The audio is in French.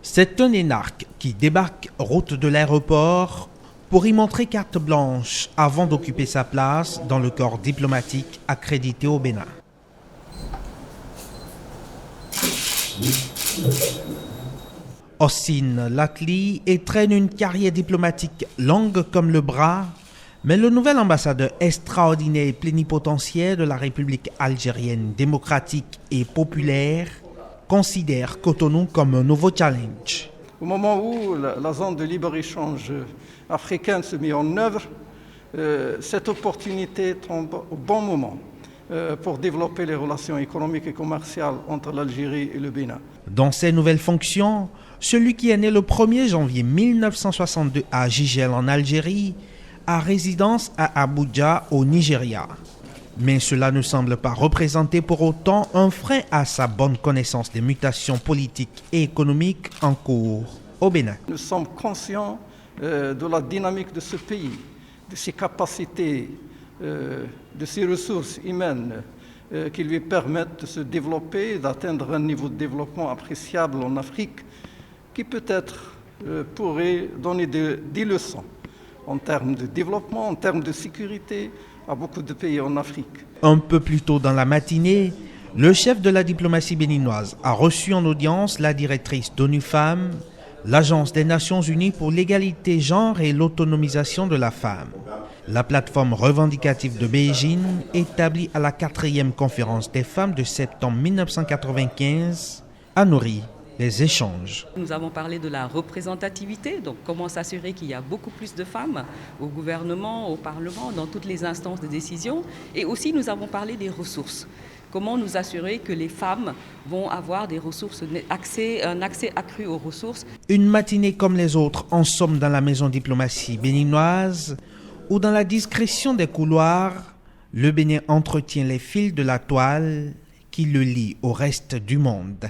C'est un énarque qui débarque route de l'aéroport pour y montrer carte blanche avant d'occuper sa place dans le corps diplomatique accrédité au Bénin. Austin Latli traîne une carrière diplomatique longue comme le bras, mais le nouvel ambassadeur extraordinaire et plénipotentiaire de la République algérienne démocratique et populaire considère Cotonou comme un nouveau challenge. Au moment où la zone de libre-échange africaine se met en œuvre, cette opportunité tombe au bon moment pour développer les relations économiques et commerciales entre l'Algérie et le Bénin. Dans ses nouvelles fonctions, celui qui est né le 1er janvier 1962 à Jijel en Algérie a résidence à Abuja au Nigeria. Mais cela ne semble pas représenter pour autant un frein à sa bonne connaissance des mutations politiques et économiques en cours au Bénin. Nous sommes conscients de la dynamique de ce pays, de ses capacités, de ses ressources humaines qui lui permettent de se développer, d'atteindre un niveau de développement appréciable en Afrique qui peut-être pourrait donner des leçons en termes de développement, en termes de sécurité, à beaucoup de pays en Afrique. Un peu plus tôt dans la matinée, le chef de la diplomatie béninoise a reçu en audience la directrice d'ONU Femmes, l'Agence des Nations Unies pour l'égalité genre et l'autonomisation de la femme. La plateforme revendicative de Beijing, établie à la 4e conférence des femmes de septembre 1995, a nourri les échanges. Nous avons parlé de la représentativité, donc comment s'assurer qu'il y a beaucoup plus de femmes au gouvernement, au Parlement, dans toutes les instances de décision. Et aussi nous avons parlé des ressources. Comment nous assurer que les femmes vont avoir des ressources, un accès accru aux ressources. Une matinée comme les autres, en somme dans la maison diplomatie béninoise, où dans la discrétion des couloirs, le Bénin entretient les fils de la toile qui le lient au reste du monde.